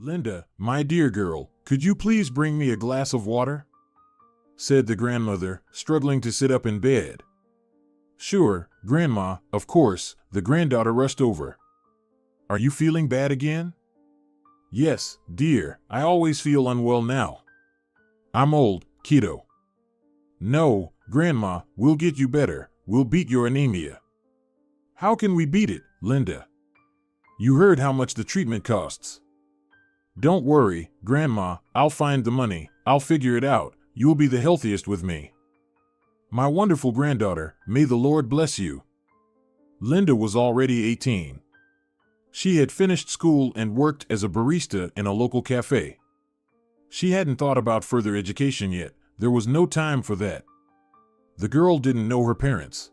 "Linda, my dear girl, could you please bring me a glass of water?" said the grandmother, struggling to sit up in bed. "Sure, Grandma, of course," the granddaughter rushed over. "Are you feeling bad again?" "Yes, dear, I always feel unwell now. I'm old, kiddo." "No, Grandma, we'll get you better. We'll beat your anemia." "How can we beat it, Linda? You heard how much the treatment costs." "Don't worry, Grandma, I'll find the money. I'll figure it out. You'll be the healthiest with me." "My wonderful granddaughter, may the Lord bless you." Linda was already 18. She had finished school and worked as a barista in a local cafe. She hadn't thought about further education yet. There was no time for that. The girl didn't know her parents.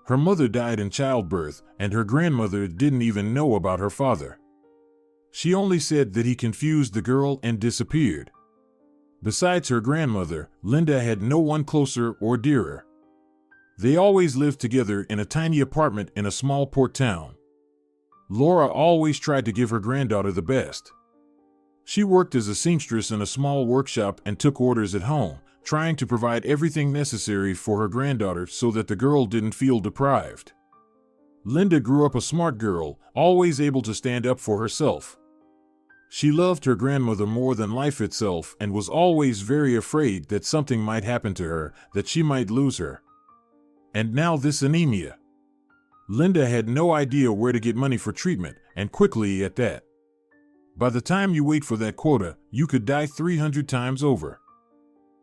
Her mother died in childbirth, and her grandmother didn't even know about her father. She only said that he confused the girl and disappeared. Besides her grandmother, Linda had no one closer or dearer. They always lived together in a tiny apartment in a small port town. Laura always tried to give her granddaughter the best. She worked as a seamstress in a small workshop and took orders at home, trying to provide everything necessary for her granddaughter so that the girl didn't feel deprived. Linda grew up a smart girl, always able to stand up for herself. She loved her grandmother more than life itself and was always very afraid that something might happen to her, that she might lose her. And now this anemia. Linda had no idea where to get money for treatment, and quickly at that. By the time you wait for that quota, you could die 300 times over.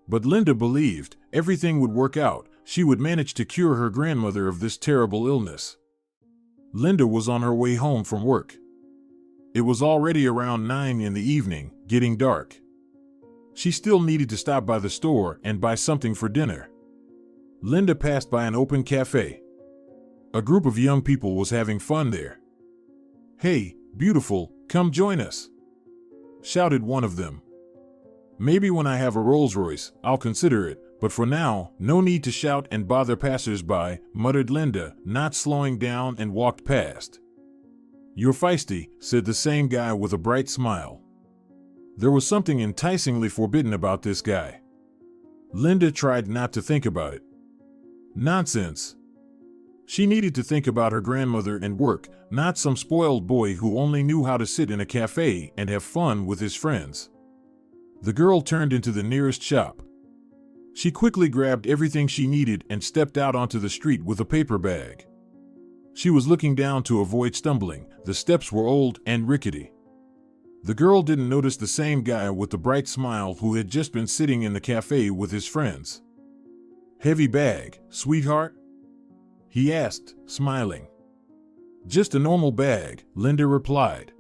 But Linda believed everything would work out. She would manage to cure her grandmother of this terrible illness. Linda was on her way home from work. It was already around 9 in the evening, getting dark. She still needed to stop by the store and buy something for dinner. Linda passed by an open cafe. A group of young people was having fun there. "Hey, beautiful, come join us," shouted one of them. "Maybe when I have a Rolls Royce, I'll consider it, but for now, no need to shout and bother passers-by," muttered Linda, not slowing down, and walked past. "You're feisty," said the same guy with a bright smile. There was something enticingly forbidden about this guy. Linda tried not to think about it. Nonsense. She needed to think about her grandmother and work, not some spoiled boy who only knew how to sit in a cafe and have fun with his friends. The girl turned into the nearest shop. She quickly grabbed everything she needed and stepped out onto the street with a paper bag. She was looking down to avoid stumbling. The steps were old and rickety. The girl didn't notice the same guy with the bright smile who had just been sitting in the cafe with his friends. "Heavy bag, sweetheart?" he asked, smiling. "Just a normal bag," Linda replied.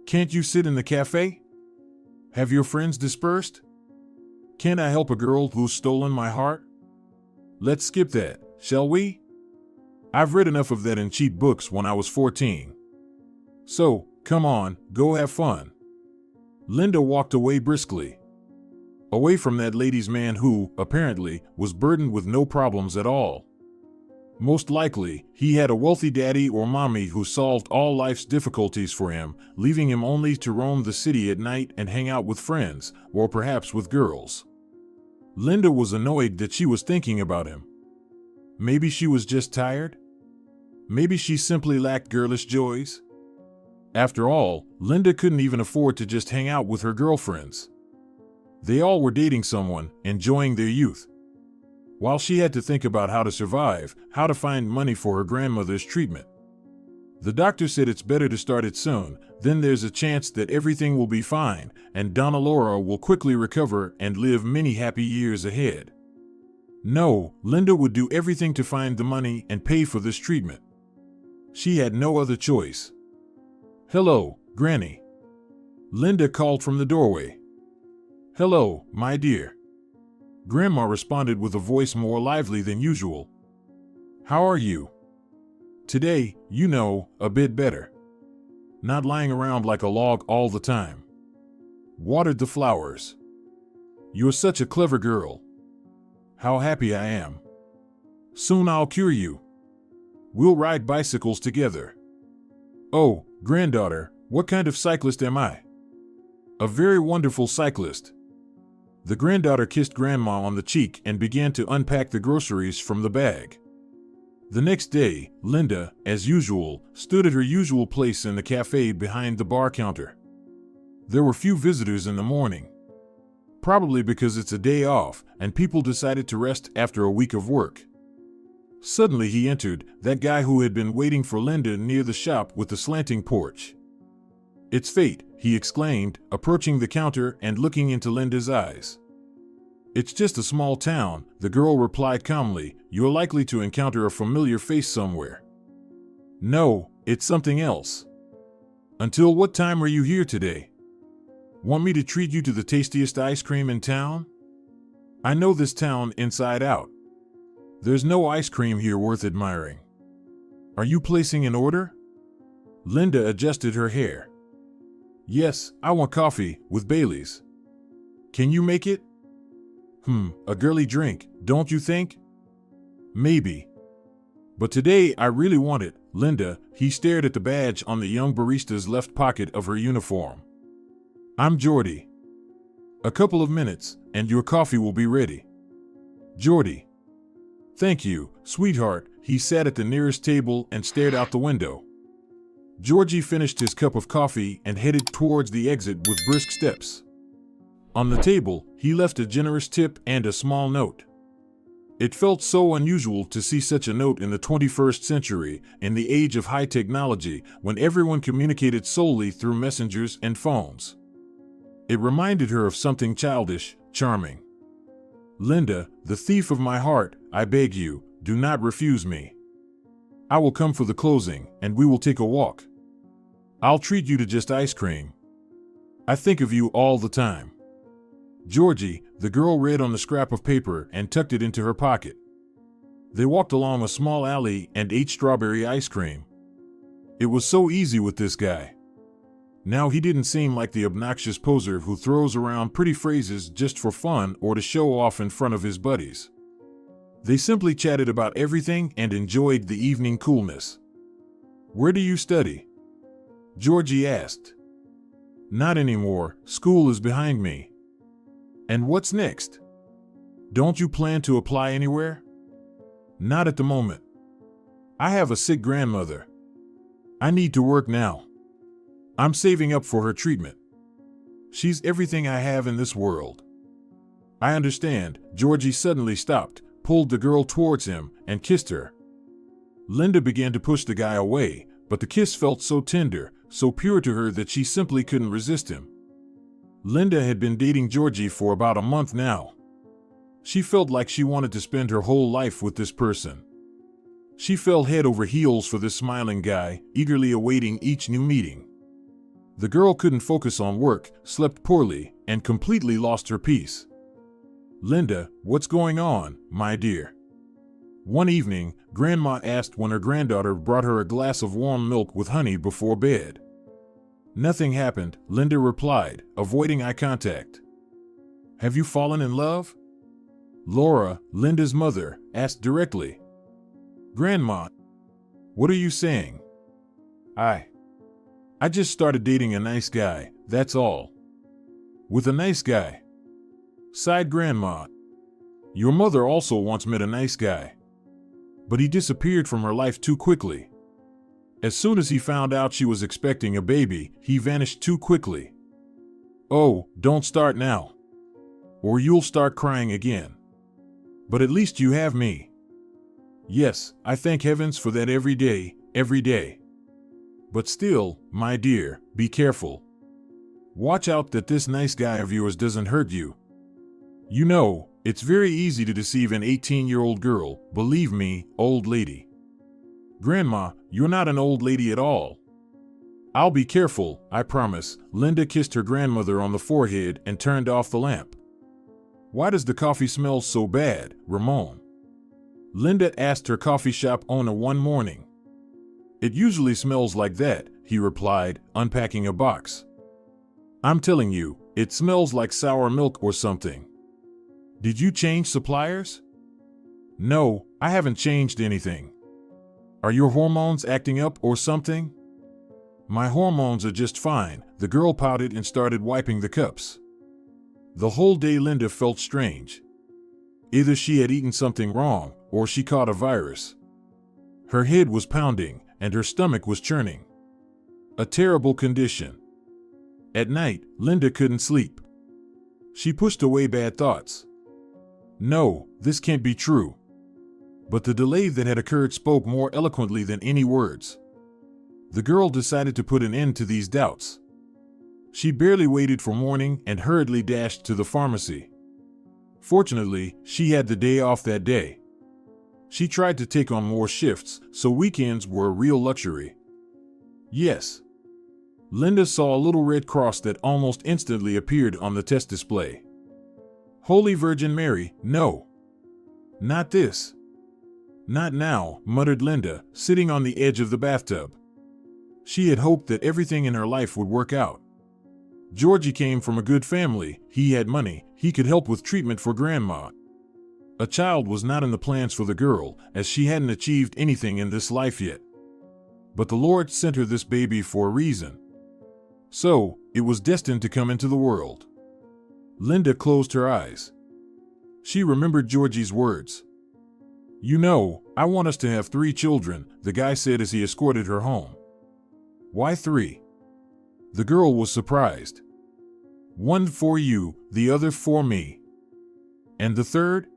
"Can't you sit in the cafe? Have your friends dispersed? Can't I help a girl who's stolen my heart? Let's skip that, shall we? I've read enough of that in cheap books when I was 14. So, come on, go have fun." Linda walked away briskly. Away from that ladies' man who, apparently, was burdened with no problems at all. Most likely, he had a wealthy daddy or mommy who solved all life's difficulties for him, leaving him only to roam the city at night and hang out with friends, or perhaps with girls. Linda was annoyed that she was thinking about him. Maybe she was just tired? Maybe she simply lacked girlish joys? After all, Linda couldn't even afford to just hang out with her girlfriends. They all were dating someone, enjoying their youth. While she had to think about how to survive, how to find money for her grandmother's treatment. The doctor said it's better to start it soon, then there's a chance that everything will be fine, and Donna Laura will quickly recover and live many happy years ahead. No, Linda would do everything to find the money and pay for this treatment. She had no other choice. "Hello, Granny," Linda called from the doorway. "Hello, my dear." Grandma responded with a voice more lively than usual. "How are you?" "Today, you know, a bit better. Not lying around like a log all the time. Watered the flowers. You're such a clever girl. How happy I am. Soon I'll cure you. We'll ride bicycles together." "Oh, granddaughter, what kind of cyclist am I?" A very wonderful cyclist. The granddaughter kissed Grandma on the cheek and began to unpack the groceries from the bag. The next day, Linda, as usual, stood at her usual place in the cafe behind the bar counter. There were few visitors in the morning. Probably because it's a day off and people decided to rest after a week of work. Suddenly he entered, that guy who had been waiting for Linda near the shop with the slanting porch. "It's fate," he exclaimed, approaching the counter and looking into Linda's eyes. "It's just a small town," the girl replied calmly. "You're likely to encounter a familiar face somewhere." "No, it's something else." "Until what time are you here today? Want me to treat you to the tastiest ice cream in town? I know this town inside out. There's no ice cream here worth admiring. Are you placing an order?" Linda adjusted her hair. "Yes, I want coffee, with Bailey's. Can you make it?" A girly drink, don't you think?" "Maybe. But today I really want it, Linda." He stared at the badge on the young barista's left pocket of her uniform. "I'm Jordy. A couple of minutes, and your coffee will be ready." "Jordy." "Thank you, sweetheart." He sat at the nearest table and stared out the window. Georgie finished his cup of coffee and headed towards the exit with brisk steps. On the table, he left a generous tip and a small note. It felt so unusual to see such a note in the 21st century, in the age of high technology, when everyone communicated solely through messengers and phones. It reminded her of something childish, charming. "Linda, the thief of my heart, I beg you, do not refuse me. I will come for the closing, and we will take a walk. I'll treat you to just ice cream. I think of you all the time." "Georgie," the girl read on the scrap of paper and tucked it into her pocket. They walked along a small alley and ate strawberry ice cream. It was so easy with this guy. Now he didn't seem like the obnoxious poser who throws around pretty phrases just for fun or to show off in front of his buddies. They simply chatted about everything and enjoyed the evening coolness. "Where do you study?" Georgie asked. "Not anymore, school is behind me." "And what's next? Don't you plan to apply anywhere?" "Not at the moment. I have a sick grandmother. I need to work now. I'm saving up for her treatment. She's everything I have in this world." "I understand." Georgie suddenly stopped, pulled the girl towards him, and kissed her. Linda began to push the guy away, but the kiss felt so tender, so pure to her that she simply couldn't resist him. Linda had been dating Georgie for about a month now. She felt like she wanted to spend her whole life with this person. She fell head over heels for this smiling guy, eagerly awaiting each new meeting. The girl couldn't focus on work, slept poorly, and completely lost her peace. "Linda, what's going on, my dear?" One evening, Grandma asked when her granddaughter brought her a glass of warm milk with honey before bed. "Nothing happened," Linda replied, avoiding eye contact. "Have you fallen in love?" Laura, Linda's mother, asked directly. "Grandma, what are you saying?" I just started dating a nice guy, that's all." "With a nice guy?" sighed Grandma. "Your mother also once met a nice guy. But he disappeared from her life too quickly. As soon as he found out she was expecting a baby, he vanished too quickly." "Oh, don't start now. Or you'll start crying again. But at least you have me." "Yes, I thank heavens for that every day, every day. But still, my dear, be careful. Watch out that this nice guy of yours doesn't hurt you. You know, it's very easy to deceive an 18-year-old girl, believe me, old lady." "Grandma, you're not an old lady at all." "I'll be careful, I promise." Linda kissed her grandmother on the forehead and turned off the lamp. "Why does the coffee smell so bad, Ramon?" Linda asked her coffee shop owner one morning. "It usually smells like that," he replied, unpacking a box. "I'm telling you, it smells like sour milk or something. Did you change suppliers?" "No, I haven't changed anything." "Are your hormones acting up or something?" My hormones are just fine, the girl pouted and started wiping the cups. The whole day Linda felt strange. Either she had eaten something wrong, or she caught a virus. Her head was pounding, and her stomach was churning. A terrible condition. At night, Linda couldn't sleep. She pushed away bad thoughts. No, this can't be true. But the delay that had occurred spoke more eloquently than any words. The girl decided to put an end to these doubts. She barely waited for morning and hurriedly dashed to the pharmacy. Fortunately, she had the day off that day. She tried to take on more shifts, so weekends were a real luxury. Yes. Linda saw a little red cross that almost instantly appeared on the test display. Holy Virgin Mary, no. Not this. Not now, muttered Linda, sitting on the edge of the bathtub. She had hoped that everything in her life would work out. Georgie came from a good family, he had money, he could help with treatment for Grandma. A child was not in the plans for the girl, as she hadn't achieved anything in this life yet. But the Lord sent her this baby for a reason. So, it was destined to come into the world. Linda closed her eyes. She remembered Georgie's words. You know, I want us to have 3 children, the guy said as he escorted her home. Why 3? The girl was surprised. 1 for you, the other for me. And the third?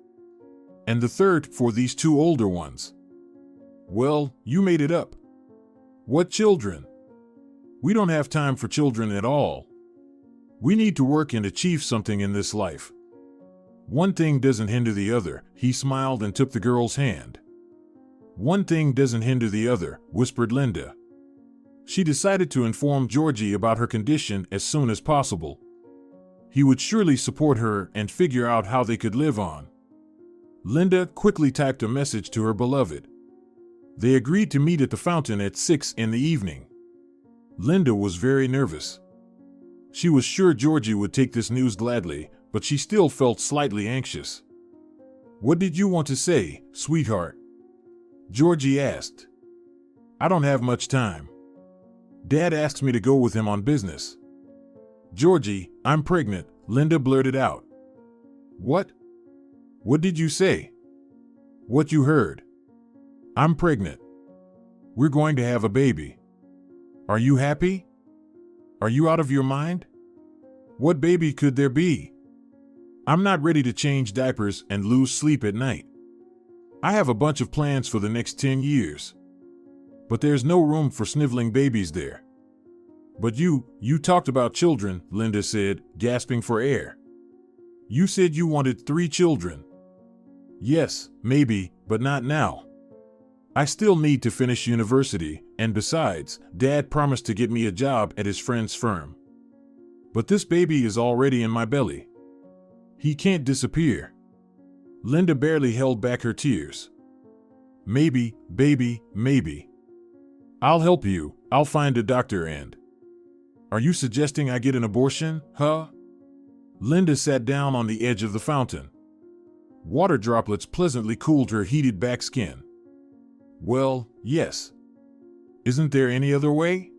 And the third for these 2 older ones. Well, you made it up. What children? We don't have time for children at all. We need to work and achieve something in this life. One thing doesn't hinder the other, he smiled and took the girl's hand. One thing doesn't hinder the other, whispered Linda. She decided to inform Georgie about her condition as soon as possible. He would surely support her and figure out how they could live on. Linda quickly typed a message to her beloved. They agreed to meet at the fountain at 6 in the evening. Linda was very nervous. She was sure Georgie would take this news gladly, but she still felt slightly anxious. What did you want to say, sweetheart? Georgie asked. I don't have much time. Dad asked me to go with him on business. Georgie, I'm pregnant, Linda blurted out. What? What did you say? What you heard. I'm pregnant. We're going to have a baby. Are you happy? Are you out of your mind? What baby could there be? I'm not ready to change diapers and lose sleep at night. I have a bunch of plans for the next 10 years. But there's no room for sniveling babies there. But you talked about children, Linda said, gasping for air. You said you wanted 3 children. Yes, maybe, but not now. I still need to finish university, and besides, Dad promised to get me a job at his friend's firm. But this baby is already in my belly. He can't disappear. Linda barely held back her tears. Maybe, baby, maybe. I'll help you, I'll find a doctor and... Are you suggesting I get an abortion, huh? Linda sat down on the edge of the fountain. Water droplets pleasantly cooled her heated back skin. Well, yes. Isn't there any other way?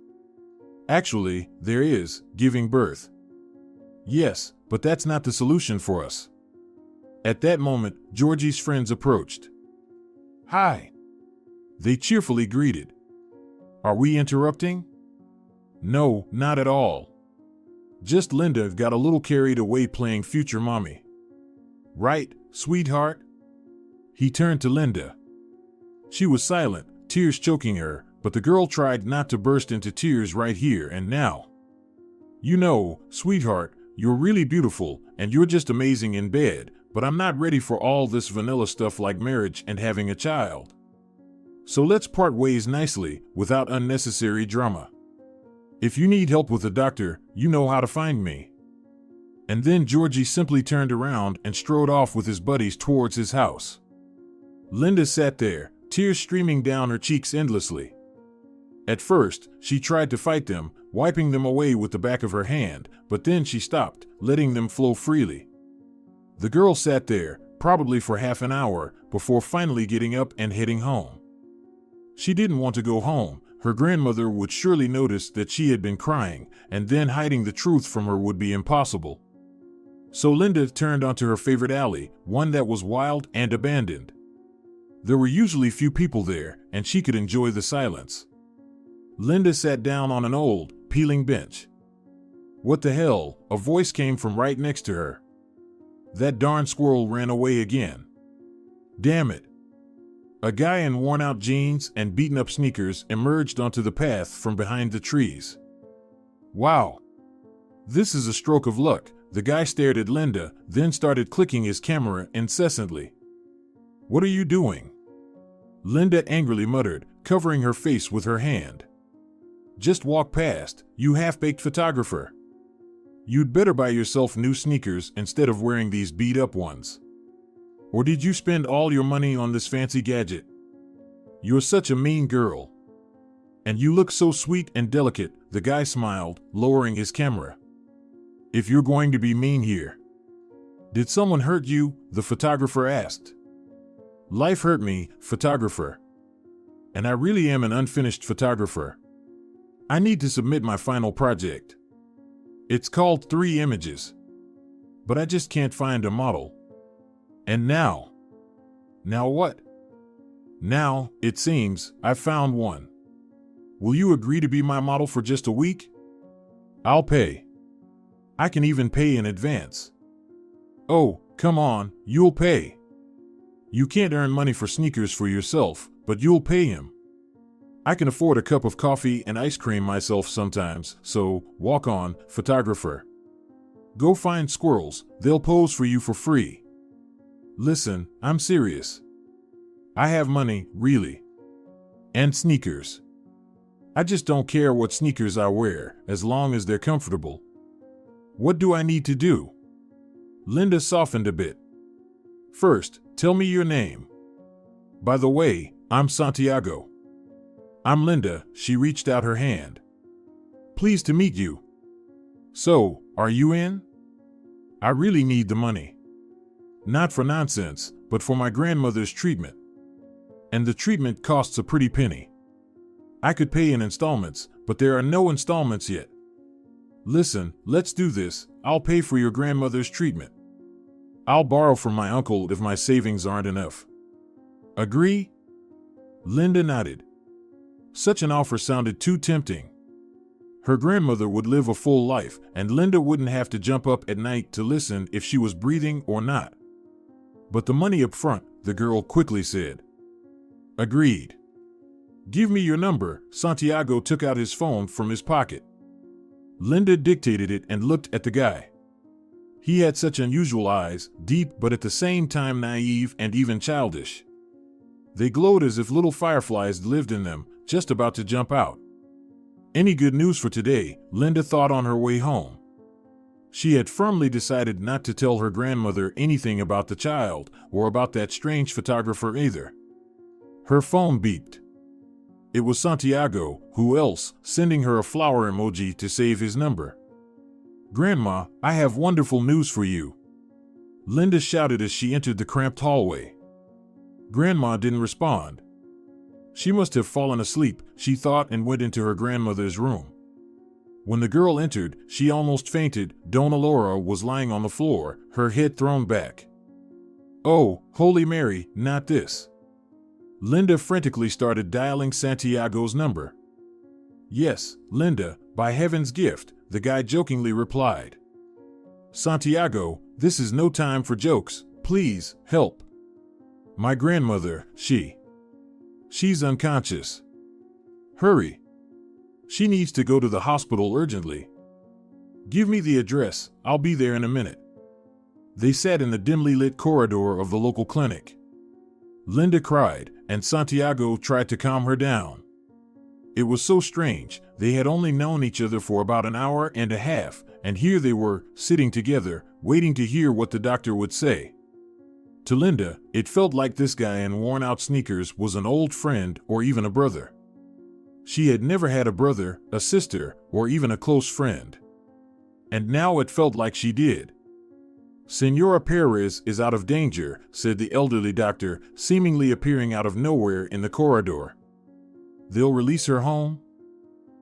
Actually, there is, giving birth. Yes, but that's not the solution for us. At that moment, Georgie's friends approached. Hi. They cheerfully greeted. Are we interrupting? No, not at all. Just Linda got a little carried away playing future mommy. Right, sweetheart? He turned to Linda. She was silent, tears choking her, but the girl tried not to burst into tears right here and now. You know, sweetheart, you're really beautiful, and you're just amazing in bed, but I'm not ready for all this vanilla stuff like marriage and having a child. So let's part ways nicely, without unnecessary drama. If you need help with a doctor, you know how to find me. And then Georgie simply turned around and strode off with his buddies towards his house. Linda sat there, tears streaming down her cheeks endlessly. At first, she tried to fight them, wiping them away with the back of her hand, but then she stopped, letting them flow freely. The girl sat there, probably for half an hour, before finally getting up and heading home. She didn't want to go home. her grandmother would surely notice that she had been crying, and then hiding the truth from her would be impossible. So Linda turned onto her favorite alley, one that was wild and abandoned. There were usually few people there, and she could enjoy the silence. Linda sat down on an old, peeling bench. What the hell? A voice came from right next to her. That darn squirrel ran away again. Damn it. A guy in worn-out jeans and beaten-up sneakers emerged onto the path from behind the trees. Wow. This is a stroke of luck. The guy stared at Linda, then started clicking his camera incessantly. What are you doing? Linda angrily muttered, covering her face with her hand. Just walk past, you half-baked photographer. You'd better buy yourself new sneakers instead of wearing these beat-up ones. Or did you spend all your money on this fancy gadget? You're such a mean girl. And you look so sweet and delicate, the guy smiled, lowering his camera. If you're going to be mean here. Did someone hurt you? The photographer asked. Life hurt me, photographer. And I really am an unfinished photographer. I need to submit my final project. It's called 3 Images. But I just can't find a model. And now? Now what? Now, it seems, I've found one. Will you agree to be my model for just a week? I'll pay. I can even pay in advance. Oh, come on, you'll pay. You can't earn money for sneakers for yourself, but you'll pay him. I can afford a cup of coffee and ice cream myself sometimes, so walk on, photographer. Go find squirrels, they'll pose for you for free. Listen, I'm serious. I have money, really. And sneakers. I just don't care what sneakers I wear, as long as they're comfortable. What do I need to do? Linda softened a bit. First, tell me your name. By the way, I'm Santiago. I'm Linda. She reached out her hand. Pleased to meet you. So, are you in? I really need the money. Not for nonsense, but for my grandmother's treatment. And the treatment costs a pretty penny. I could pay in installments, but there are no installments yet. Listen, let's do this. I'll pay for your grandmother's treatment. I'll borrow from my uncle if my savings aren't enough. Agree? Linda nodded. Such an offer sounded too tempting. Her grandmother would live a full life, and Linda wouldn't have to jump up at night to listen if she was breathing or not. But the money up front, the girl quickly said. Agreed. Give me your number. Santiago took out his phone from his pocket. Linda dictated it and looked at the guy. He had such unusual eyes, deep but at the same time naive and even childish. They glowed as if little fireflies lived in them, just about to jump out. Any good news for today? Linda thought on her way home. She had firmly decided not to tell her grandmother anything about the child, or about that strange photographer either. Her phone beeped. It was Santiago, who else, sending her a flower emoji to save his number. Grandma, I have wonderful news for you. Linda shouted as she entered the cramped hallway. Grandma didn't respond. She must have fallen asleep, she thought, and went into her grandmother's room. When the girl entered, she almost fainted. Dona Laura was lying on the floor, her head thrown back. Oh, Holy Mary, not this. Linda frantically started dialing Santiago's number. Yes, Linda, by heaven's gift, the guy jokingly replied. Santiago, this is no time for jokes, please, help. My grandmother, she's unconscious. Hurry. She needs to go to the hospital urgently. Give me the address, I'll be there in a minute. They sat in the dimly lit corridor of the local clinic. Linda cried, and Santiago tried to calm her down. It was so strange, they had only known each other for about an hour and a half, and here they were, sitting together, waiting to hear what the doctor would say. To Linda, it felt like this guy in worn-out sneakers was an old friend or even a brother. She had never had a brother, a sister, or even a close friend. And now it felt like she did. Senora Perez is out of danger, said the elderly doctor, seemingly appearing out of nowhere in the corridor. They'll release her home?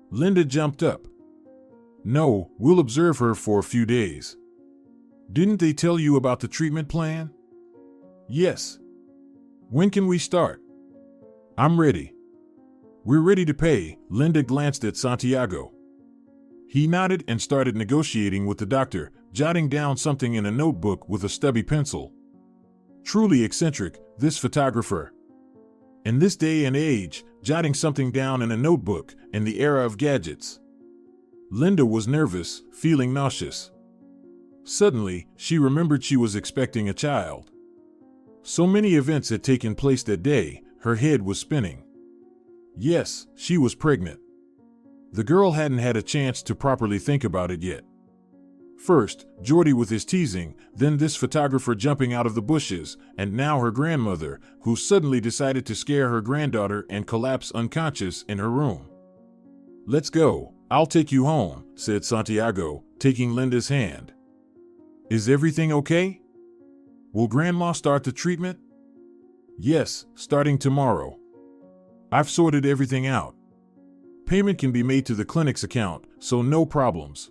Linda jumped up. No, we'll observe her for a few days. Didn't they tell you about the treatment plan? Yes. When can we start? I'm ready. We're ready to pay. Linda glanced at Santiago. He nodded and started negotiating with the doctor, jotting down something in a notebook with a stubby pencil. Truly eccentric, this photographer. In this day and age, jotting something down in a notebook, in the era of gadgets. Linda was nervous, feeling nauseous. Suddenly, she remembered she was expecting a child. So many events had taken place that day, her head was spinning. Yes, she was pregnant. The girl hadn't had a chance to properly think about it yet. First, Jordy with his teasing, then this photographer jumping out of the bushes, and now her grandmother, who suddenly decided to scare her granddaughter and collapse unconscious in her room. Let's go, I'll take you home, said Santiago, taking Linda's hand. Is everything okay? Will Grandma start the treatment? Yes, starting tomorrow. I've sorted everything out. Payment can be made to the clinic's account, so no problems.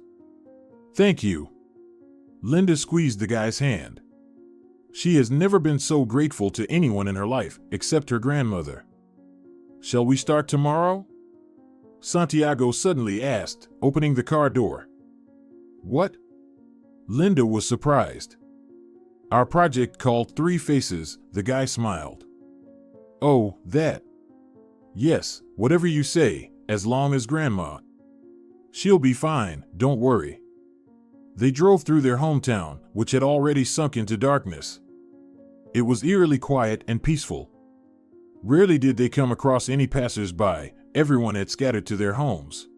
Thank you. Linda squeezed the guy's hand. She has never been so grateful to anyone in her life, except her grandmother. Shall we start tomorrow? Santiago suddenly asked, opening the car door. What? Linda was surprised. Our project called Three Faces, the guy smiled. Oh, that. Yes, whatever you say, as long as Grandma. She'll be fine, don't worry. They drove through their hometown, which had already sunk into darkness. It was eerily quiet and peaceful. Rarely did they come across any passers-by, everyone had scattered to their homes.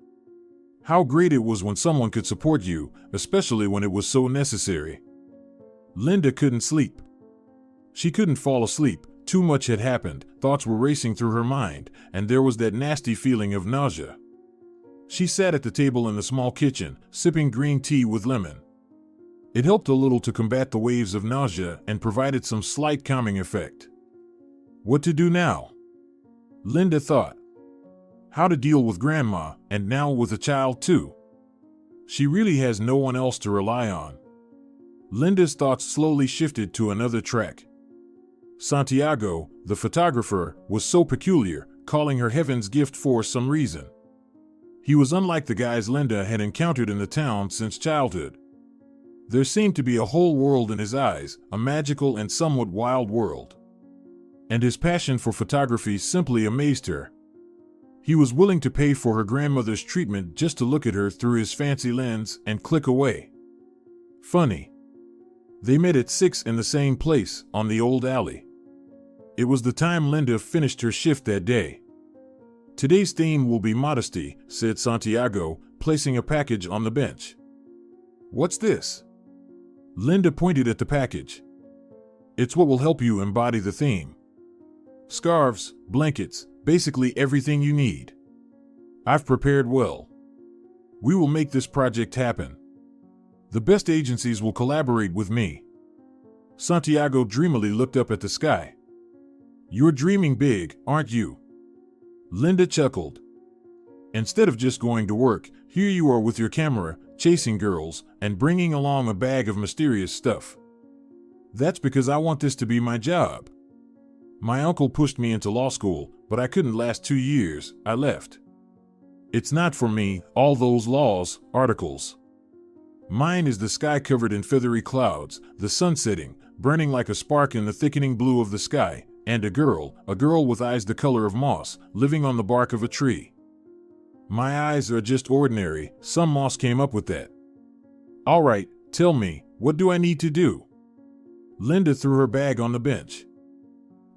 How great it was when someone could support you, especially when it was so necessary. Linda couldn't sleep. She couldn't fall asleep, too much had happened, thoughts were racing through her mind, and there was that nasty feeling of nausea. She sat at the table in the small kitchen, sipping green tea with lemon. It helped a little to combat the waves of nausea and provided some slight calming effect. What to do now? Linda thought. How to deal with Grandma, and now with a child too. She really has no one else to rely on. Linda's thoughts slowly shifted to another track. Santiago, the photographer, was so peculiar, calling her heaven's gift for some reason. He was unlike the guys Linda had encountered in the town since childhood. There seemed to be a whole world in his eyes, a magical and somewhat wild world. And his passion for photography simply amazed her. He was willing to pay for her grandmother's treatment just to look at her through his fancy lens and click away. Funny. They met at 6 in the same place, on the old alley. It was the time Linda finished her shift that day. Today's theme will be modesty, said Santiago, placing a package on the bench. What's this? Linda pointed at the package. It's what will help you embody the theme. Scarves, blankets, basically everything you need. I've prepared well. We will make this project happen. The best agencies will collaborate with me. Santiago dreamily looked up at the sky. You're dreaming big, aren't you? Linda chuckled. Instead of just going to work, here you are with your camera, chasing girls, and bringing along a bag of mysterious stuff. That's because I want this to be my job. My uncle pushed me into law school, but I couldn't last 2 years, I left. It's not for me, all those laws, articles. Mine is the sky covered in feathery clouds, the sun setting, burning like a spark in the thickening blue of the sky, and a girl with eyes the color of moss, living on the bark of a tree. My eyes are just ordinary, some moss came up with that. All right, tell me, what do I need to do? Linda threw her bag on the bench.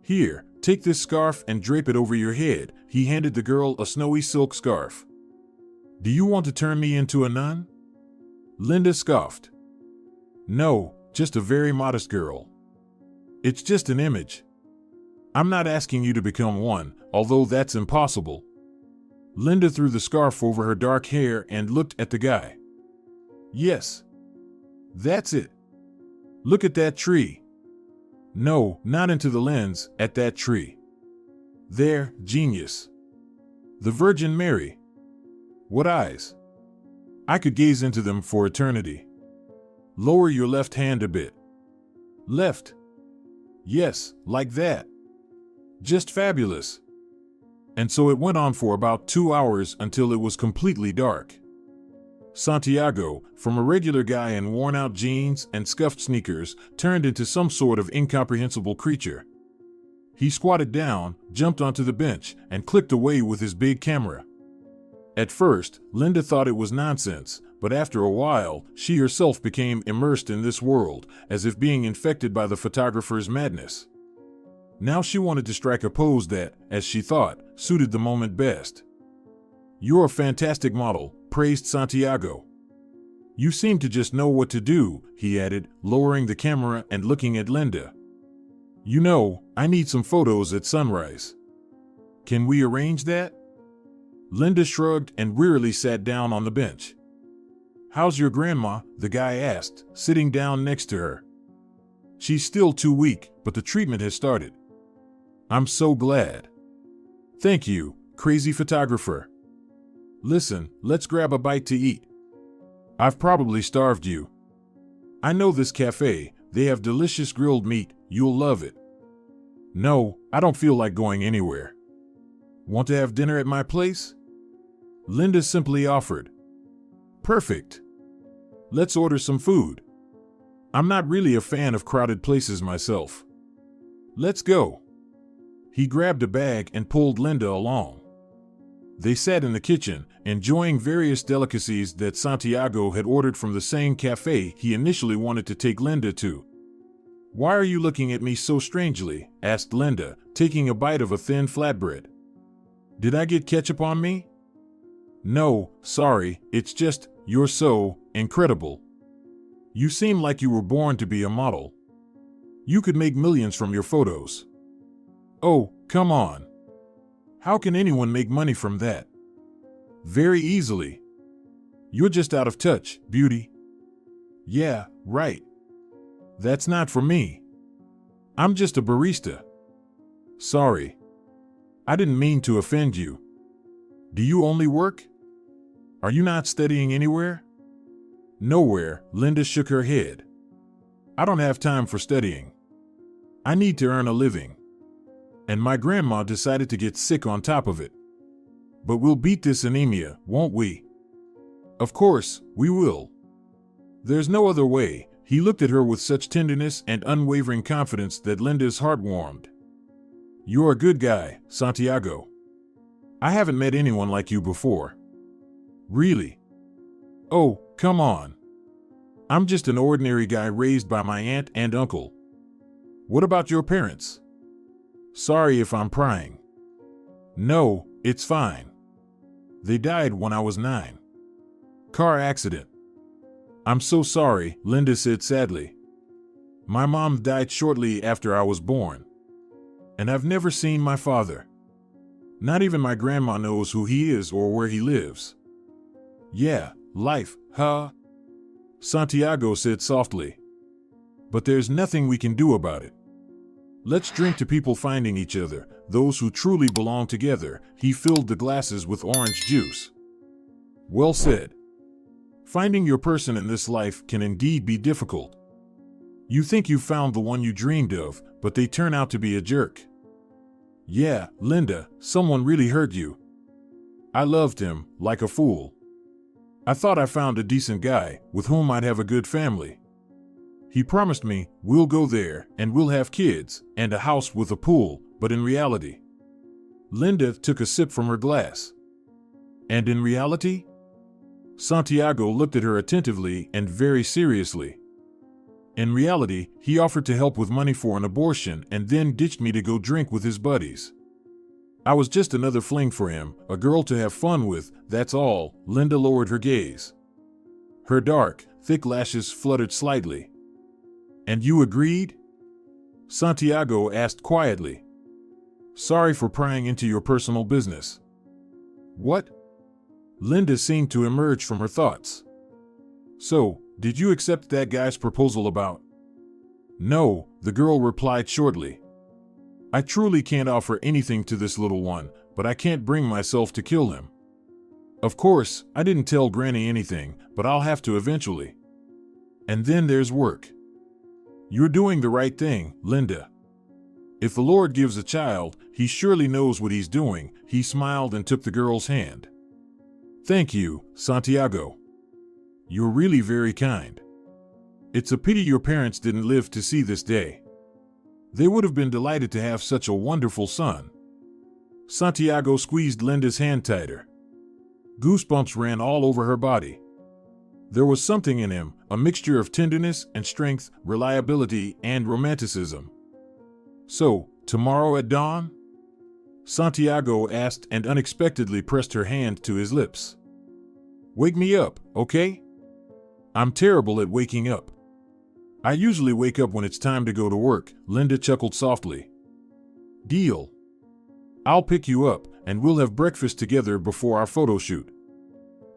Here, take this scarf and drape it over your head. He handed the girl a snowy silk scarf. Do you want to turn me into a nun? Linda scoffed. No, just a very modest girl. It's just an image. I'm not asking you to become one, although that's impossible. Linda threw the scarf over her dark hair and looked at the guy. Yes. That's it. Look at that tree. No, not into the lens, at that tree. There, genius. The Virgin Mary. What eyes! I could gaze into them for eternity. Lower your left hand a bit. Left. Yes, like that. Just fabulous. And so it went on for about 2 hours until it was completely dark. Santiago, from a regular guy in worn-out jeans and scuffed sneakers, turned into some sort of incomprehensible creature. He squatted down, jumped onto the bench, and clicked away with his big camera. At first, Linda thought it was nonsense, but after a while, she herself became immersed in this world, as if being infected by the photographer's madness. Now she wanted to strike a pose that, as she thought, suited the moment best. "You're a fantastic model," praised Santiago. "You seem to just know what to do," he added, lowering the camera and looking at Linda. "You know, I need some photos at sunrise. Can we arrange that?" Linda shrugged and wearily sat down on the bench. "How's your grandma?" the guy asked, sitting down next to her. "She's still too weak, but the treatment has started." "I'm so glad." "Thank you, crazy photographer. Listen, let's grab a bite to eat. I've probably starved you. I know this cafe, they have delicious grilled meat, you'll love it." "No, I don't feel like going anywhere." "Want to have dinner at my place?" Linda simply offered. "Perfect. Let's order some food. I'm not really a fan of crowded places myself. Let's go." He grabbed a bag and pulled Linda along. They sat in the kitchen, enjoying various delicacies that Santiago had ordered from the same cafe he initially wanted to take Linda to. "Why are you looking at me so strangely?" asked Linda, taking a bite of a thin flatbread. "Did I get ketchup on me?" "No, sorry, it's just, you're so incredible. You seem like you were born to be a model. You could make millions from your photos." "Oh, come on. How can anyone make money from that?" "Very easily. You're just out of touch, beauty." "Yeah, right. That's not for me. I'm just a barista." "Sorry. I didn't mean to offend you. Do you only work? Are you not studying anywhere?" "Nowhere," Linda shook her head. "I don't have time for studying. I need to earn a living. And my grandma decided to get sick on top of it. But we'll beat this anemia, won't we?" "Of course, we will. There's no other way." He looked at her with such tenderness and unwavering confidence that Linda's heart warmed. "You're a good guy, Santiago. I haven't met anyone like you before." "Really?" "Oh, come on. I'm just an ordinary guy raised by my aunt and uncle. What about your parents?" "Sorry if I'm prying." "No, it's fine. They died when I was 9. Car accident." "I'm so sorry," Linda said sadly. "My mom died shortly after I was born. And I've never seen my father. Not even my grandma knows who he is or where he lives." "Yeah, life, huh?" Santiago said softly. "But there's nothing we can do about it. Let's drink to people finding each other, those who truly belong together." He filled the glasses with orange juice. "Well said. Finding your person in this life can indeed be difficult. You think you found the one you dreamed of, but they turn out to be a jerk. Yeah, Linda, someone really hurt you. I loved him, like a fool. I thought I found a decent guy, with whom I'd have a good family. He promised me, we'll go there, and we'll have kids, and a house with a pool, but in reality..." Linda took a sip from her glass. "And in reality?" Santiago looked at her attentively and very seriously. "In reality, he offered to help with money for an abortion and then ditched me to go drink with his buddies. I was just another fling for him, a girl to have fun with, that's all." Linda lowered her gaze. Her dark, thick lashes fluttered slightly. "And you agreed?" Santiago asked quietly. "Sorry for prying into your personal business." "What?" Linda seemed to emerge from her thoughts. "So, did you accept that guy's proposal about?" "No," the girl replied shortly. "I truly can't offer anything to this little one, but I can't bring myself to kill him. Of course, I didn't tell Granny anything, but I'll have to eventually. And then there's work. You're doing the right thing, Linda. If the Lord gives a child, he surely knows what he's doing. He smiled and took the girl's hand. Thank you, Santiago. You're really very kind. It's a pity your parents didn't live to see this day. They would have been delighted to have such a wonderful son. Santiago squeezed Linda's hand tighter. Goosebumps ran all over her body. There was something in him, a mixture of tenderness and strength, reliability and romanticism. So, tomorrow at dawn? Santiago asked and unexpectedly pressed her hand to his lips. Wake me up, okay? I'm terrible at waking up. I usually wake up when it's time to go to work, Linda chuckled softly. Deal. I'll pick you up, and we'll have breakfast together before our photo shoot.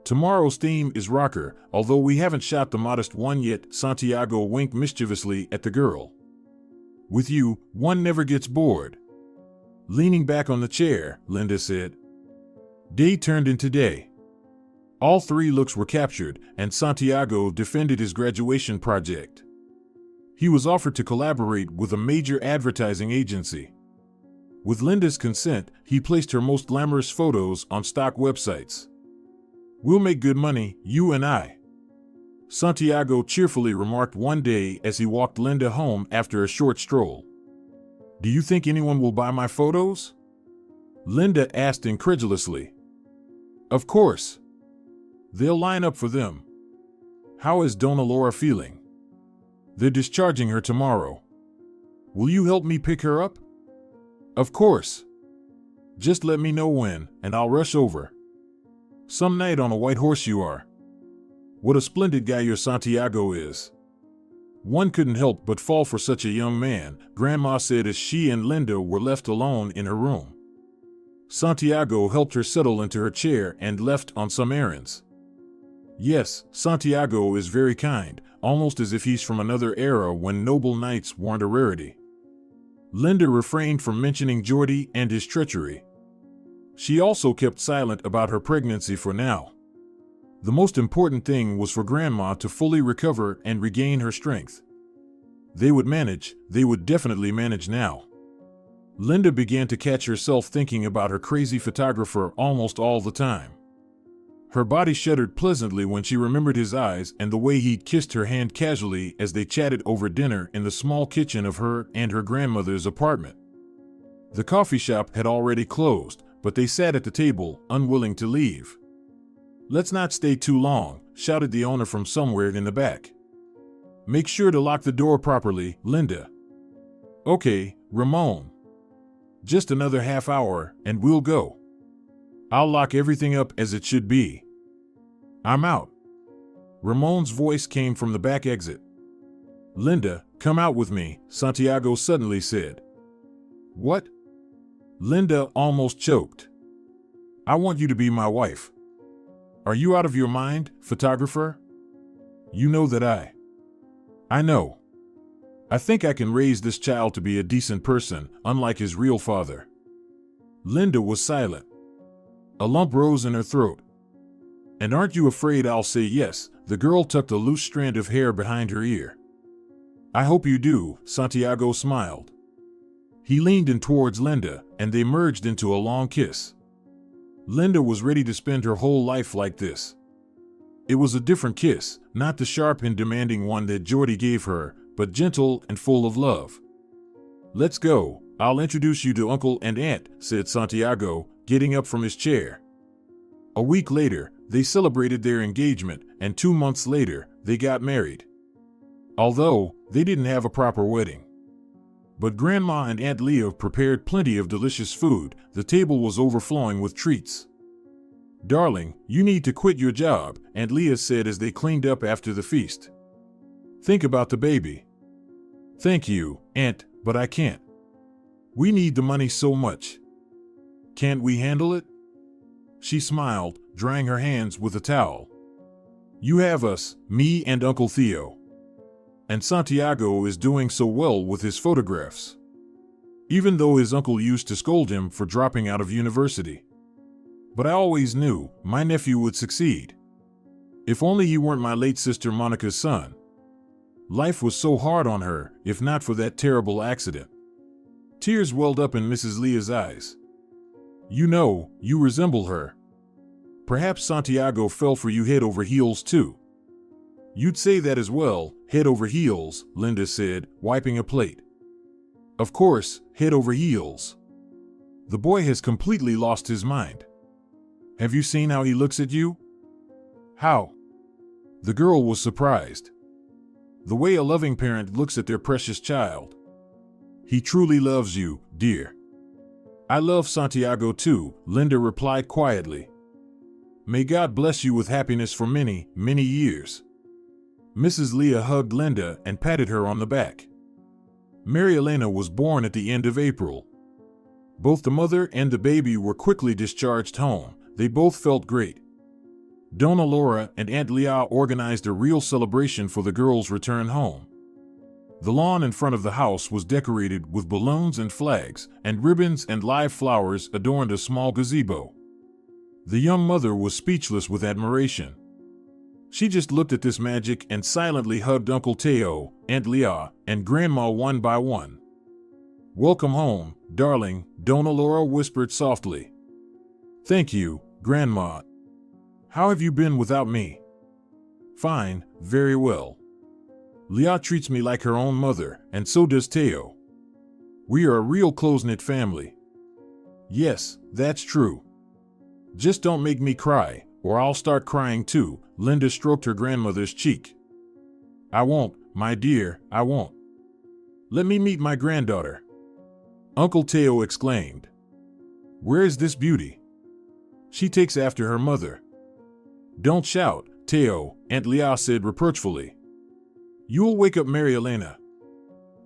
Tomorrow's theme is rocker, although we haven't shot the modest one yet, Santiago winked mischievously at the girl. With you, one never gets bored. Leaning back on the chair, Linda said. Day turned into day. All 3 looks were captured, and Santiago defended his graduation project. He was offered to collaborate with a major advertising agency. With Linda's consent, he placed her most glamorous photos on stock websites. We'll make good money, you and I. Santiago cheerfully remarked one day as he walked Linda home after a short stroll. Do you think anyone will buy my photos? Linda asked incredulously. Of course. They'll line up for them. How is Donna Laura feeling? They're discharging her tomorrow. Will you help me pick her up? Of course. Just let me know when, and I'll rush over. Some night on a white horse you are. What a splendid guy your Santiago is. One couldn't help but fall for such a young man, Grandma said as she and Linda were left alone in her room. Santiago helped her settle into her chair and left on some errands. Yes, Santiago is very kind, almost as if he's from another era when noble knights weren't a rarity. Linda refrained from mentioning Jordi and his treachery. She also kept silent about her pregnancy for now. The most important thing was for Grandma to fully recover and regain her strength. They would definitely manage now. Linda began to catch herself thinking about her crazy photographer almost all the time. Her body shuddered pleasantly when she remembered his eyes and the way he'd kissed her hand casually as they chatted over dinner in the small kitchen of her and her grandmother's apartment. The coffee shop had already closed, but they sat at the table, unwilling to leave. Let's not stay too long, shouted the owner from somewhere in the back. Make sure to lock the door properly, Linda. Okay, Ramon. Just another half hour, and we'll go. I'll lock everything up as it should be. I'm out. Ramon's voice came from the back exit. Linda, come out with me, Santiago suddenly said. What? Linda almost choked. I want you to be my wife. Are you out of your mind, photographer? You know that I know. I think I can raise this child to be a decent person, unlike his real father. Linda was silent. A lump rose in her throat. And aren't you afraid I'll say yes? The girl tucked a loose strand of hair behind her ear. I hope you do, Santiago smiled. He leaned in towards Linda, and they merged into a long kiss. Linda was ready to spend her whole life like this. It was a different kiss, not the sharp and demanding one that Jordi gave her, but gentle and full of love. Let's go, I'll introduce you to Uncle and Aunt, said Santiago, getting up from his chair. A week later, they celebrated their engagement, and 2 months later, they got married. Although, they didn't have a proper wedding. But Grandma and Aunt Leah prepared plenty of delicious food. The table was overflowing with treats. Darling, you need to quit your job, Aunt Leah said as they cleaned up after the feast. Think about the baby. Thank you, Aunt, but I can't. We need the money so much. Can't we handle it? She smiled, drying her hands with a towel. You have us, me and Uncle Theo. And Santiago is doing so well with his photographs. even though his uncle used to scold him for dropping out of university. But I always knew my nephew would succeed. If only he weren't my late sister Monica's son. Life was so hard on her, if not for that terrible accident. Tears welled up in Mrs. Leah's eyes. You know, you resemble her. Perhaps Santiago fell for you head over heels too. You'd say that as well, head over heels, Linda said, wiping a plate. Of course, head over heels. The boy has completely lost his mind. Have you seen how he looks at you? How? The girl was surprised. The way a loving parent looks at their precious child. He truly loves you, dear. I love Santiago too, Linda replied quietly. May God bless you with happiness for many, many years. Mrs. Leah hugged Linda and patted her on the back. Mary Elena was born at the end of April. Both the mother and the baby were quickly discharged home. They both felt great. Donna Laura and Aunt Leah organized a real celebration for the girls' return home. The lawn in front of the house was decorated with balloons and flags, and ribbons and live flowers adorned a small gazebo. The young mother was speechless with admiration. She just looked at this magic and silently hugged Uncle Teo, Aunt Leah, and Grandma one by one. Welcome home, darling, Donna Laura whispered softly. Thank you, Grandma. How have you been without me? Fine, very well. Leah treats me like her own mother, and so does Teo. We are a real close-knit family. Yes, that's true. Just don't make me cry, or I'll start crying too, Linda stroked her grandmother's cheek. I won't, my dear, I won't. Let me meet my granddaughter. Uncle Teo exclaimed. Where is this beauty? She takes after her mother. Don't shout, Teo, Aunt Leah said reproachfully. You'll wake up Mary Elena.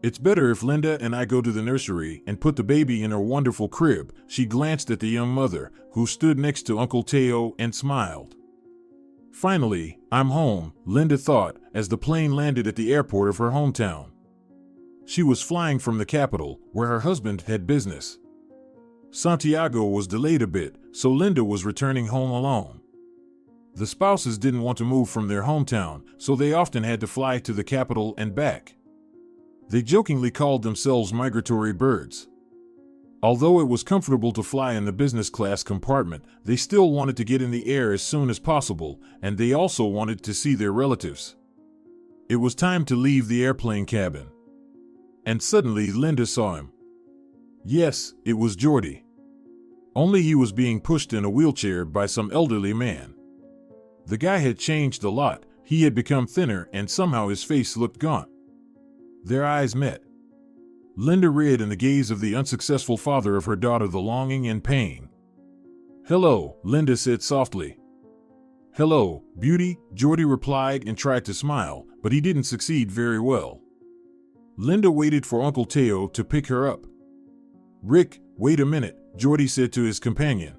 It's better if Linda and I go to the nursery and put the baby in her wonderful crib. She glanced at the young mother, who stood next to Uncle Teo, and smiled. Finally, I'm home, Linda thought, as the plane landed at the airport of her hometown. She was flying from the capital, where her husband had business. Santiago was delayed a bit, so Linda was returning home alone. The spouses didn't want to move from their hometown, so they often had to fly to the capital and back. They jokingly called themselves migratory birds. Although it was comfortable to fly in the business class compartment, they still wanted to get in the air as soon as possible, and they also wanted to see their relatives. It was time to leave the airplane cabin. And suddenly Linda saw him. Yes, it was Geordie. Only he was being pushed in a wheelchair by some elderly man. The guy had changed a lot. He had become thinner and somehow his face looked gaunt. Their eyes met. Linda read in the gaze of the unsuccessful father of her daughter the longing and pain. Hello, Linda said softly. Hello, beauty, Geordie replied and tried to smile, but he didn't succeed very well. Linda waited for Uncle Teo to pick her up. Rick, wait a minute, Geordie said to his companion.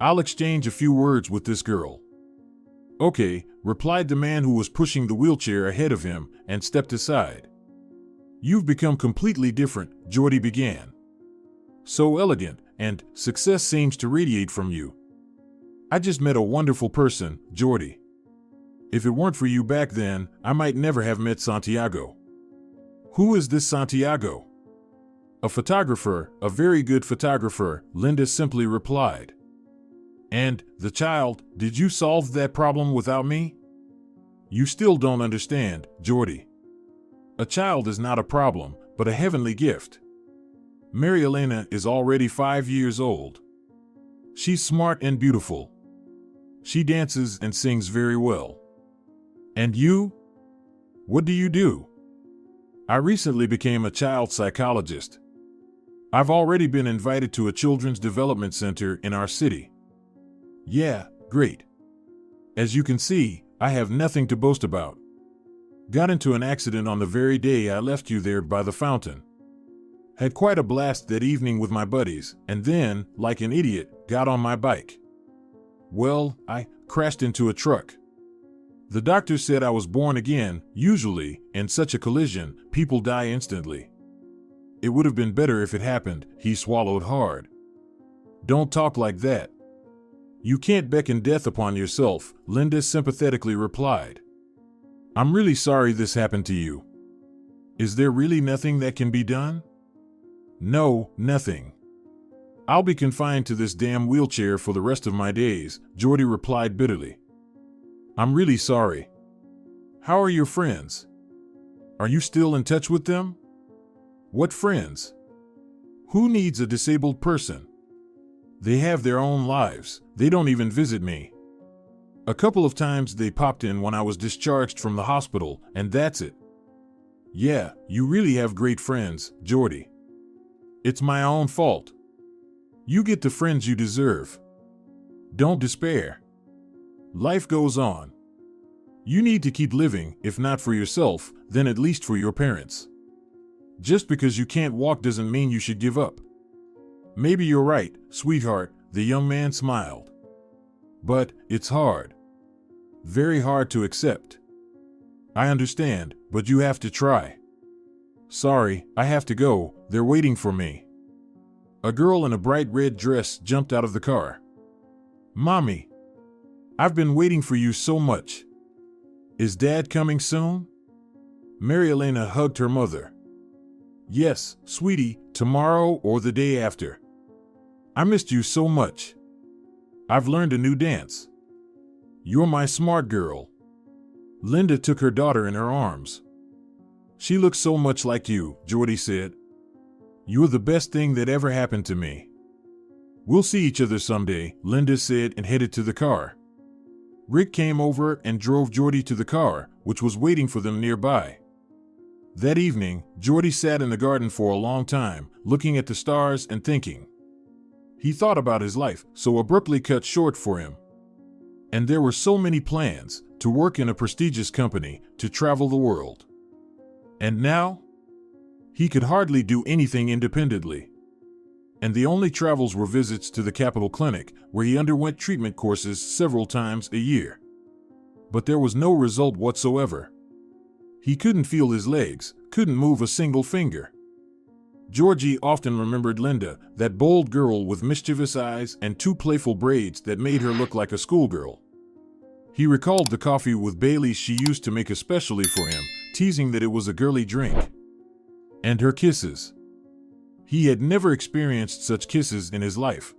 I'll exchange a few words with this girl. Okay, replied the man who was pushing the wheelchair ahead of him and stepped aside. You've become completely different, Geordie began. So elegant, and success seems to radiate from you. I just met a wonderful person, Geordie. If it weren't for you back then, I might never have met Santiago. Who is this Santiago? A photographer, a very good photographer, Linda simply replied. And, the child, did you solve that problem without me? You still don't understand, Geordie. A child is not a problem, but a heavenly gift. Mary Elena is already 5 years old. She's smart and beautiful. She dances and sings very well. And you? What do you do? I recently became a child psychologist. I've already been invited to a children's development center in our city. Yeah, great. As you can see, I have nothing to boast about. Got into an accident on the very day I left you there by the fountain. Had quite a blast that evening with my buddies, and then, like an idiot, got on my bike. Well, I crashed into a truck. The doctor said I was born again. Usually, in such a collision, people die instantly. It would have been better if it happened. He swallowed hard. Don't talk like that. You can't beckon death upon yourself, Linda sympathetically replied. I'm really sorry this happened to you. Is there really nothing that can be done? No, nothing. I'll be confined to this damn wheelchair for the rest of my days, Jordy replied bitterly. I'm really sorry. How are your friends? Are you still in touch with them? What friends? Who needs a disabled person? They have their own lives. They don't even visit me. A couple of times they popped in when I was discharged from the hospital, and that's it. Yeah, you really have great friends, Jordy. It's my own fault. You get the friends you deserve. Don't despair. Life goes on. You need to keep living, if not for yourself, then at least for your parents. Just because you can't walk doesn't mean you should give up. Maybe you're right, sweetheart, the young man smiled. But it's hard. Very hard to accept. I understand, but you have to try. Sorry, I have to go, they're waiting for me. A girl in a bright red dress jumped out of the car. Mommy, I've been waiting for you so much. Is Dad coming soon? Mary Elena hugged her mother. Yes, sweetie, tomorrow or the day after. I missed you so much. I've learned a new dance. You're my smart girl. Linda took her daughter in her arms. She looks so much like you, Jordy said. You're the best thing that ever happened to me. We'll see each other someday, Linda said and headed to the car. Rick came over and drove Jordy to the car, which was waiting for them nearby. That evening, Jordy sat in the garden for a long time, looking at the stars and thinking. He thought about his life, so abruptly cut short for him. And there were so many plans, to work in a prestigious company, to travel the world. And now? He could hardly do anything independently. And the only travels were visits to the Capitol Clinic, where he underwent treatment courses several times a year. But there was no result whatsoever. He couldn't feel his legs, couldn't move a single finger. Georgie often remembered Linda, that bold girl with mischievous eyes and two playful braids that made her look like a schoolgirl. He recalled the coffee with Baileys she used to make especially for him, teasing that it was a girly drink. And her kisses. He had never experienced such kisses in his life.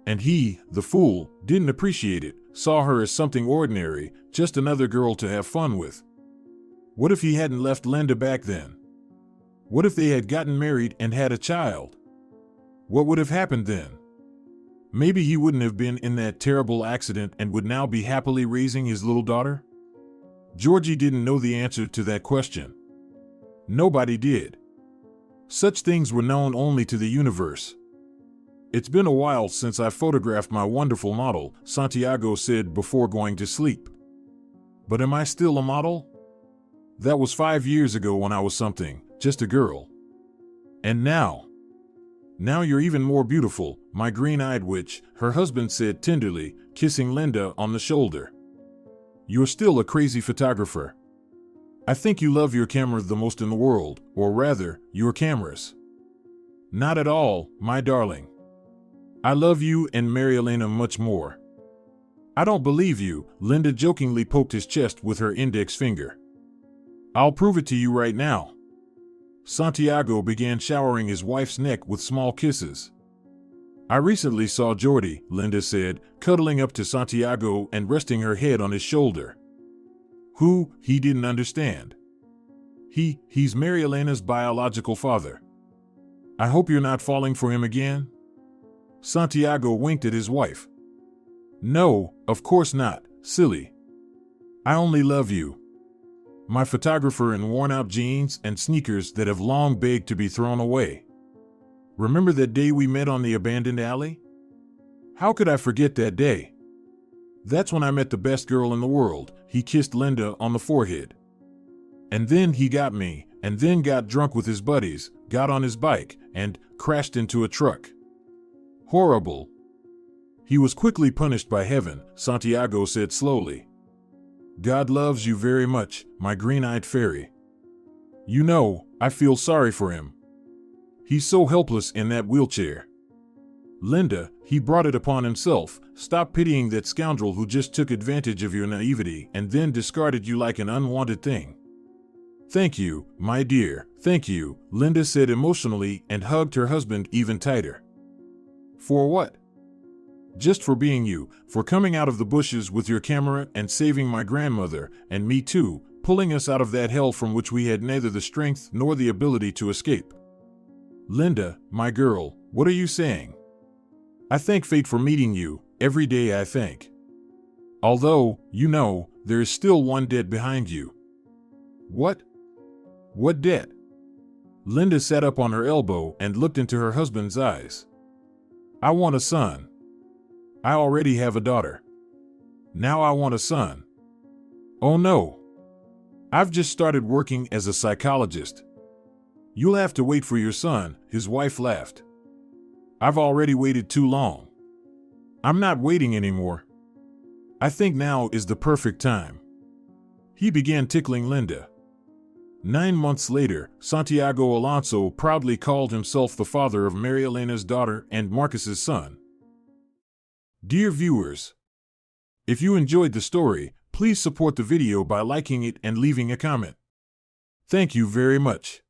And he, the fool, didn't appreciate it, saw her as something ordinary, just another girl to have fun with. What if he hadn't left Linda back then? What if they had gotten married and had a child? What would have happened then? Maybe he wouldn't have been in that terrible accident and would now be happily raising his little daughter? Georgie didn't know the answer to that question. Nobody did. Such things were known only to the universe. It's been a while since I photographed my wonderful model, Santiago said before going to sleep. But am I still a model? That was 5 years ago when I was something, just a girl. And now? Now you're even more beautiful, my green-eyed witch, her husband said tenderly, kissing Linda on the shoulder. You're still a crazy photographer. I think you love your camera the most in the world, or rather, your cameras. Not at all, my darling. I love you and Mary Elena much more. I don't believe you, Linda jokingly poked his chest with her index finger. I'll prove it to you right now. Santiago began showering his wife's neck with small kisses. I recently saw Jordy, Linda said, cuddling up to Santiago and resting her head on his shoulder. Who, he didn't understand. He's Mary Elena's biological father. I hope you're not falling for him again? Santiago winked at his wife. No, of course not, silly. I only love you. My photographer in worn-out jeans and sneakers that have long begged to be thrown away. Remember that day we met on the abandoned alley? How could I forget that day? That's when I met the best girl in the world, he kissed Linda on the forehead. And then he got me, and then got drunk with his buddies, got on his bike, and crashed into a truck. Horrible. He was quickly punished by heaven, Santiago said slowly. God loves you very much, my green-eyed fairy. You know, I feel sorry for him. He's so helpless in that wheelchair. Linda, he brought it upon himself. Stop pitying that scoundrel who just took advantage of your naivety and then discarded you like an unwanted thing. Thank you, my dear, thank you, Linda said emotionally and hugged her husband even tighter. For what? Just for being you, for coming out of the bushes with your camera and saving my grandmother, and me too, pulling us out of that hell from which we had neither the strength nor the ability to escape. Linda, my girl, what are you saying? I thank fate for meeting you, every day I thank. Although, you know, there is still one debt behind you. What? What debt? Linda sat up on her elbow and looked into her husband's eyes. I want a son. I already have a daughter. Now I want a son. Oh no. I've just started working as a psychologist. You'll have to wait for your son, his wife laughed. I've already waited too long. I'm not waiting anymore. I think now is the perfect time. He began tickling Linda. 9 months later, Santiago Alonso proudly called himself the father of Mary Elena's daughter and Marcus's son. Dear viewers, if you enjoyed the story, please support the video by liking it and leaving a comment. Thank you very much.